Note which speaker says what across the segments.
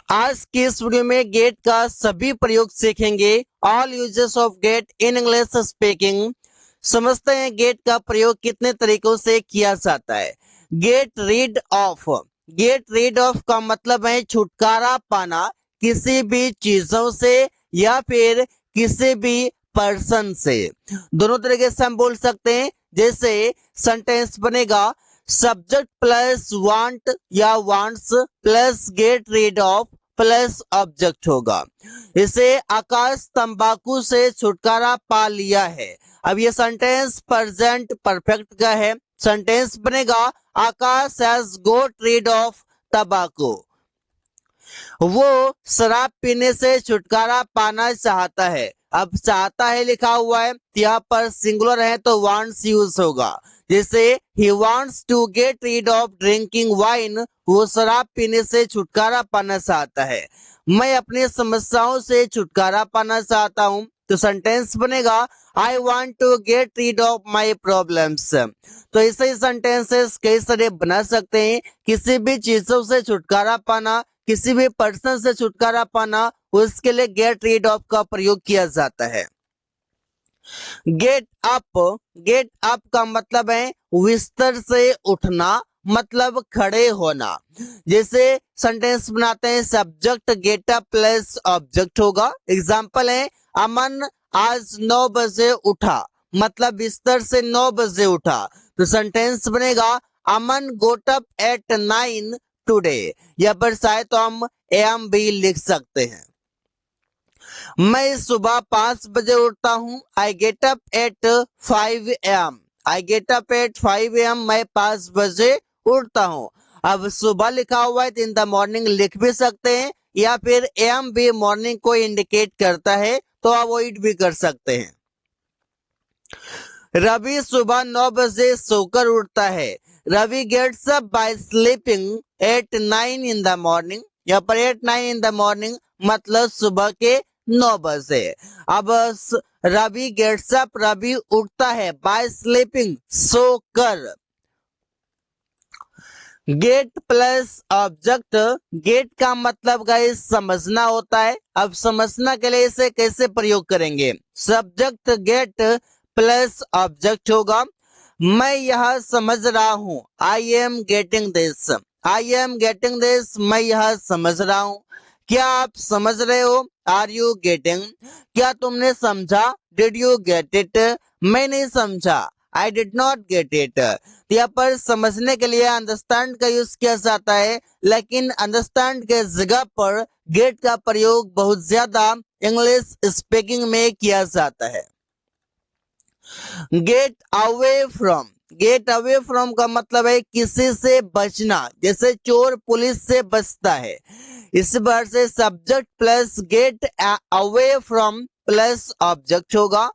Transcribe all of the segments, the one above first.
Speaker 1: आज की इस वीडियो में गेट का सभी प्रयोग सीखेंगे। All uses of get in English speaking. समझते हैं गेट का प्रयोग कितने तरीकों से किया जाता है। Gate rid of. Gate rid of का मतलब है छुटकारा पाना किसी भी चीजों से या फिर किसी भी पर्सन से। दोनों तरीके से हम बोल सकते हैं। जैसे सेंटेंस बनेगा सब्जेक्ट प्लस वांट या wants plus gate rid of plus object होगा। इसे आकाश तंबाकू से छुटकारा पा लिया है। अब ये सेंटेंस प्रेजेंट परफेक्ट का है। सेंटेंस बनेगा आकाश हैज गोट रीड ऑफ तंबाकू। वो शराब पीने से छुटकारा पाना चाहता है। अब चाहता है लिखा हुआ है, यहाँ पर सिंगुलर है तो वांट्स यूज होगा। जैसे ही wants to get rid of drinking wine, वो शराब पीने से छुटकारा पाना चाहता है। मैं अपनी समस्याओं से छुटकारा पाना चाहता हूँ, तो सेंटेंस बनेगा I want to get rid of my problems. तो ऐसे ही सेंटेंसेस कई सारे बना सकते हैं। किसी भी चीजों से छुटकारा पाना, किसी भी पर्सन से छुटकारा पाना, उसके लिए गेट रीड ऑफ का प्रयोग किया जाता है। Get up. गेट अप का मतलब है बिस्तर से उठना, मतलब खड़े होना। जैसे सेंटेंस बनाते हैं subject get up plus object होगा। एग्जाम्पल है अमन आज 9 बजे उठा, मतलब बिस्तर से 9 बजे उठा। तो सेंटेंस बनेगा अमन गोट अप एट 9 टुडे। या पर शायद तो हम एम भी लिख सकते हैं। मैं सुबह 5 बजे उठता हूँ। I get up at 5 AM। I get up at 5 AM। मैं 5 बजे उठता हूँ। अब सुबह लिखा हुआ है तो इन द मॉर्निंग लिख भी सकते हैं, या फिर एम भी मॉर्निंग को इंडिकेट करता है तो अवॉइड भी कर सकते हैं। रवि सुबह 9 बजे सोकर उठता है। Ravi gets up by sleeping at 9 in the morning. यहाँ पर एट 9 इन द मॉर्निंग मतलब सुबह के 9 बजे। अब रवि गेट्स अप, रवि उठता है बाय स्लीपिंग सोकर। Gate plus object. गेट का मतलब गाइस समझना होता है। अब समझना के लिए इसे कैसे प्रयोग करेंगे। सब्जेक्ट गेट प्लस ऑब्जेक्ट होगा। मैं यह समझ रहा हूं, I am getting this. I am getting this, मैं यह समझ रहा हूं। क्या आप समझ रहे हो, आर यू गेटिंग। क्या तुमने समझा, डिड यू गेट इट। मैं नहीं समझा, I did not get it. यहाँ पर समझने के लिए अंडरस्टैंड का यूज किया जाता है, लेकिन अंडरस्टैंड के जगह पर गेट का प्रयोग बहुत ज्यादा इंग्लिश स्पीकिंग में किया जाता है। Get away from. Get away from का मतलब है किसी से बचना। जैसे चोर पुलिस से बचता है। इस बार से subject plus get away from plus object होगा।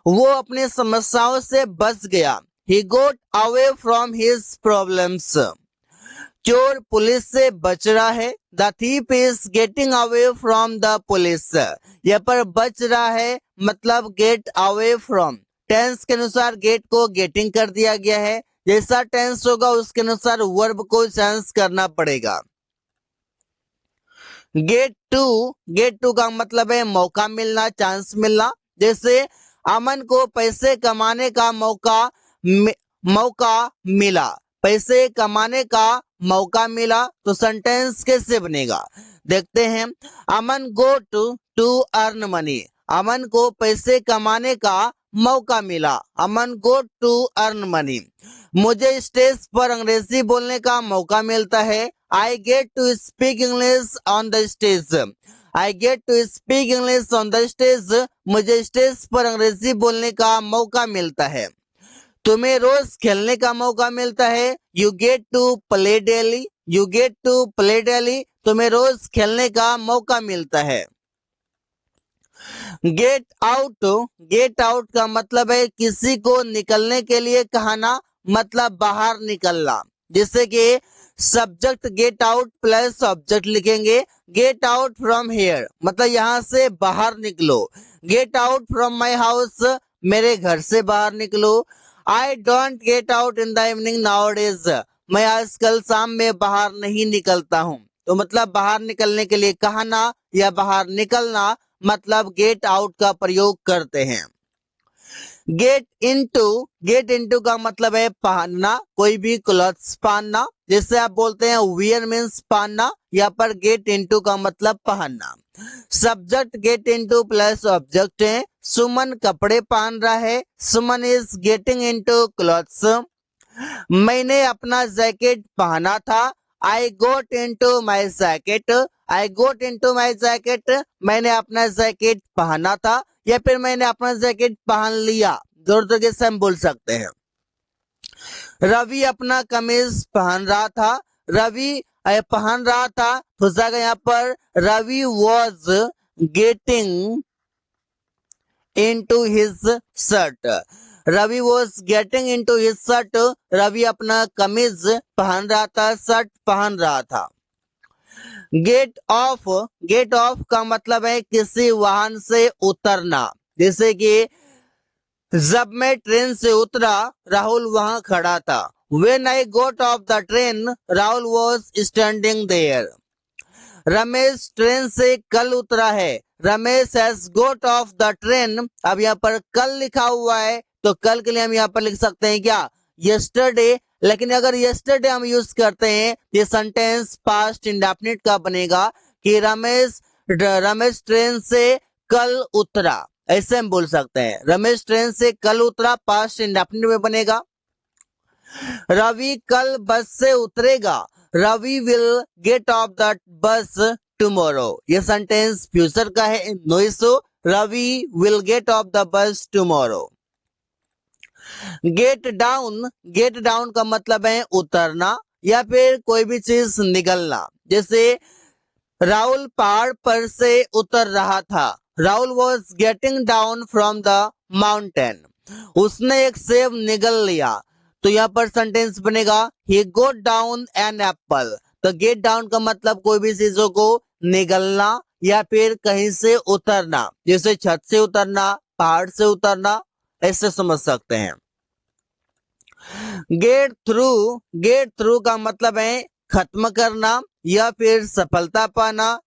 Speaker 1: वो अपनी समस्याओं से बच गया। ही गोट अवे फ्रॉम हिज प्रॉब्लम्स। चोर पुलिस से बच रहा है। The thief is getting away from the police. यहाँ पर बच रहा है मतलब गेट अवे फ्रॉम। टेंस के अनुसार गेट को गेटिंग कर दिया गया है। जैसा टेंस होगा उसके अनुसार वर्ब को चेंज करना पड़ेगा। Gate to. गेट टू का मतलब है मौका मिलना, चांस मिलना। जैसे अमन को पैसे कमाने का मौका मिला। पैसे कमाने का मौका मिला तो सेंटेंस कैसे बनेगा देखते हैं। Aman go to earn money. Aman को पैसे कमाने का मौका मिला। Aman go to earn money. मुझे स्टेज पर अंग्रेजी बोलने का मौका मिलता है। I get to speak English on the stage. I get to speak English on the stage. मुझे स्टेज पर अंग्रेजी बोलने का मौका मिलता है। तुम्हें रोज खेलने का मौका मिलता है। You get to play daily. You get to play daily. तुम्हें रोज खेलने का मौका मिलता है। Get out. गेट आउट का मतलब है किसी को निकलने के लिए कहना, मतलब बाहर निकलना। जैसे कि subject get out plus object लिखेंगे। गेट आउट फ्रॉम हेयर मतलब यहाँ से बाहर निकलो। Get out from my house, मेरे घर से बाहर निकलो। I don't get out in the evening now days. मैं आजकल शाम में बाहर नहीं निकलता हूँ। तो मतलब बाहर निकलने के लिए कहना या बाहर निकलना, मतलब गेट आउट का प्रयोग करते हैं। गेट इनटू का मतलब है पहनना, कोई भी क्लॉथ्स पहनना, जैसे आप बोलते हैं वियर मीन्स पहनना, यहाँ पर गेट इनटू का मतलब पहनना। Subject get into plus object है। सुमन कपड़े पहन रहा है, Suman is getting into clothes. मैंने अपना जैकेट पहना था, I got into my jacket. I got into my jacket, मैंने अपना जैकेट पहना था या फिर मैंने अपना जैकेट पहन लिया, दोनों तरीके से हम बोल सकते हैं। रवि अपना कमीज पहन रहा था, रवि पहन रहा था तो जाएगा यहाँ पर Ravi was getting into his shirt। Ravi was getting into his shirt, Ravi अपना कमीज पहन रहा था, शर्ट पहन रहा था। गेट ऑफ का मतलब है किसी वाहन से उतरना, जैसे कि जब मैं ट्रेन से उतरा राहुल वहां खड़ा था। When I got off the train, Rahul was standing there। Ramesh train से कल उतरा है, Ramesh has got off the train. अब यहाँ पर कल लिखा हुआ है तो कल के लिए हम यहाँ पर लिख सकते हैं क्या, यस्टरडे। लेकिन अगर यस्टरडे हम यूज करते हैं ये सेंटेंस पास्ट इंडेफिनिट का बनेगा कि रमेश ट्रेन से कल उतरा, ऐसे हम बोल सकते हैं। रमेश ट्रेन से कल उतरा पास्ट इंडेफिनिट में बनेगा। रवि कल बस से उतरेगा, Ravi will get off the bus tomorrow. ये सेंटेंस फ्यूचर का है, no issue. Ravi will get off the bus tomorrow. Get down का मतलब है उतरना या फिर कोई भी चीज निगलना, जैसे राहुल पहाड़ पर से उतर रहा था, Rahul was getting down from the mountain. उसने एक सेब निगल लिया, तो यहाँ पर सेंटेंस बनेगा ही गोट डाउन एन एप्पल। तो गेट डाउन का मतलब कोई भी चीजों को निगलना या फिर कहीं से उतरना, जैसे छत से उतरना, पहाड़ से उतरना, ऐसे समझ सकते हैं। गेट थ्रू का मतलब है खत्म करना या फिर सफलता पाना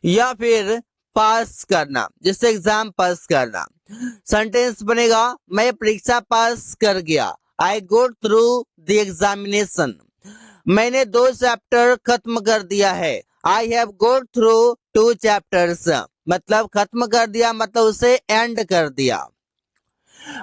Speaker 1: या फिर पास करना, जैसे एग्जाम पास करना। सेंटेंस बनेगा मैं परीक्षा पास कर गया, आई गोट थ्रू द एग्जामिनेशन। मैंने 2 चैप्टर खत्म कर दिया है, I have got through 2 chapters. मतलब खत्म कर दिया मतलब उसे एंड कर दिया।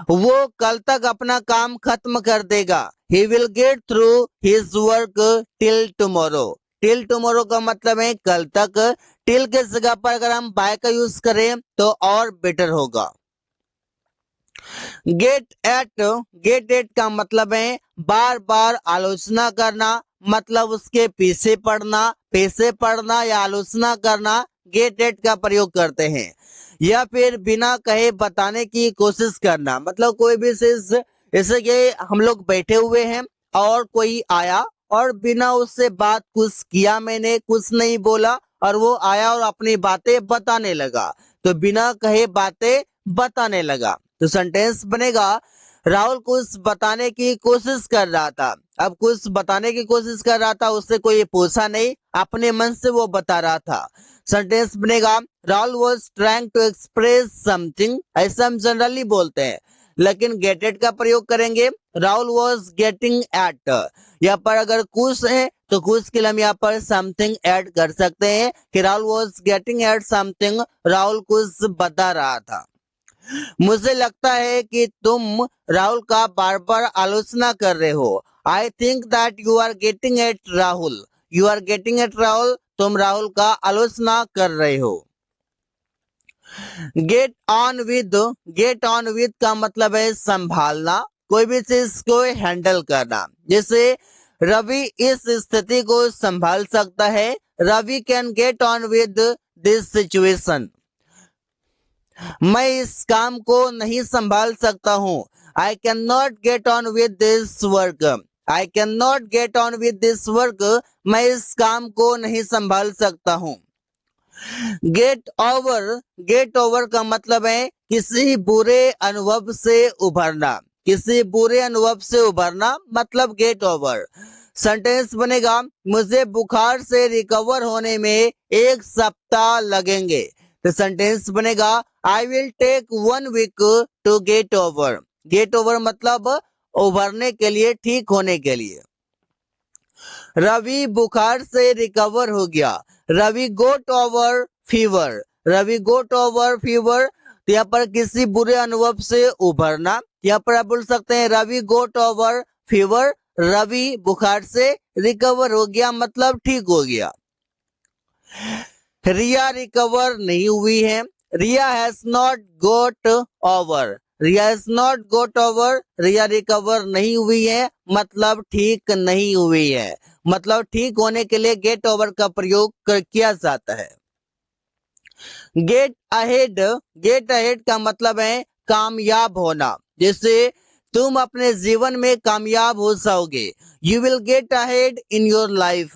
Speaker 1: वो कल तक अपना काम खत्म कर देगा, he will get through his work till tomorrow. Till tomorrow का मतलब है कल तक। टिल के जगह पर अगर हम बाय का यूज करें तो और बेटर होगा। गेट एट का मतलब है बार बार आलोचना करना, मतलब उसके पीछे पड़ना या आलोचना करना, गेट एट का प्रयोग करते हैं। या फिर बिना कहे बताने की कोशिश करना, मतलब कोई भी चीज जैसे कि हम लोग बैठे हुए हैं और कोई आया और बिना उससे बात कुछ किया, मैंने कुछ नहीं बोला और वो आया और अपनी बातें बताने लगा, तो बिना कहे बातें बताने लगा। तो सेंटेंस बनेगा राहुल कुछ बताने की कोशिश कर रहा था। अब कुछ बताने की कोशिश कर रहा था, उससे कोई पूछा नहीं, अपने मन से वो बता रहा था। सेंटेंस बनेगा Rahul was trying to express something. ऐसा हम जनरली बोलते हैं, लेकिन गेट एट का प्रयोग करेंगे राहुल वॉज गेटिंग एट। यहाँ पर अगर कुछ है तो कुछ के लिए हम यहाँ पर समथिंग ऐड कर सकते हैं कि Rahul was getting eight something, Rahul कुछ बता रहा था। मुझे लगता है कि तुम राहुल का बार बार आलोचना कर रहे हो, I think that you are getting at Rahul. You are getting at Rahul, तुम राहुल का आलोचना कर रहे हो। गेट ऑन विद का मतलब है संभालना, कोई भी चीज को हैंडल करना, जैसे रवि इस स्थिति को संभाल सकता है, Ravi can get on with this situation. मैं इस काम को नहीं संभाल सकता हूँ, I can not get on with this work. I can not get on with this work, मैं इस काम को नहीं संभाल सकता हूँ। गेट ओवर का मतलब है किसी बुरे अनुभव से उभरना, किसी बुरे अनुभव से उभरना मतलब गेट ओवर। सेंटेंस बनेगा मुझे बुखार से रिकवर होने में 1 सप्ताह लगेंगे। तो सेंटेंस बनेगा I will take 1 week to get over. Get over मतलब उभरने के लिए, ठीक होने के लिए। रवि बुखार से रिकवर हो गया। रवि गोट ओवर फीवर। रवि गोट ओवर फीवर, तो यहाँ पर किसी बुरे अनुभव से उभरना। यहाँ पर आप बोल सकते हैं रवि गोट ओवर फीवर। रवि बुखार से रिकवर हो गया मतलब ठीक हो गया। रिया रिकवर नहीं हुई है। Riya has not got over. Riya has not got over. Riya recover नहीं हुई है मतलब ठीक नहीं हुई है। मतलब ठीक होने के लिए गेट ओवर का प्रयोग किया जाता है। Get ahead. गेट अहेड का मतलब है कामयाब होना। जैसे तुम अपने जीवन में कामयाब हो जाओगे। You will get ahead in your life.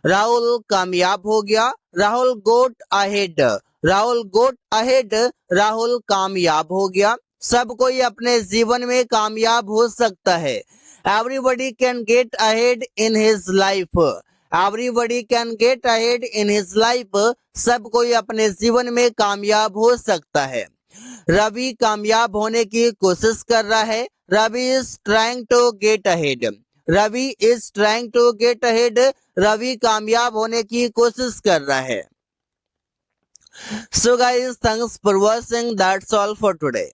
Speaker 1: Rahul कामयाब हो गया। राहुल गोट अहेड। राहुल गोट अहेड। राहुल कामयाब हो गया। सब कोई अपने जीवन में कामयाब हो सकता है। Everybody can get ahead in his life. Everybody can get ahead in his life. सब कोई अपने जीवन में कामयाब हो सकता है। रवि कामयाब होने की कोशिश कर रहा है। Ravi is trying to get ahead. Ravi is trying to get ahead. Ravi कामयाब होने की कोशिश कर रहा है। So guys, thanks for watching. That's all for today.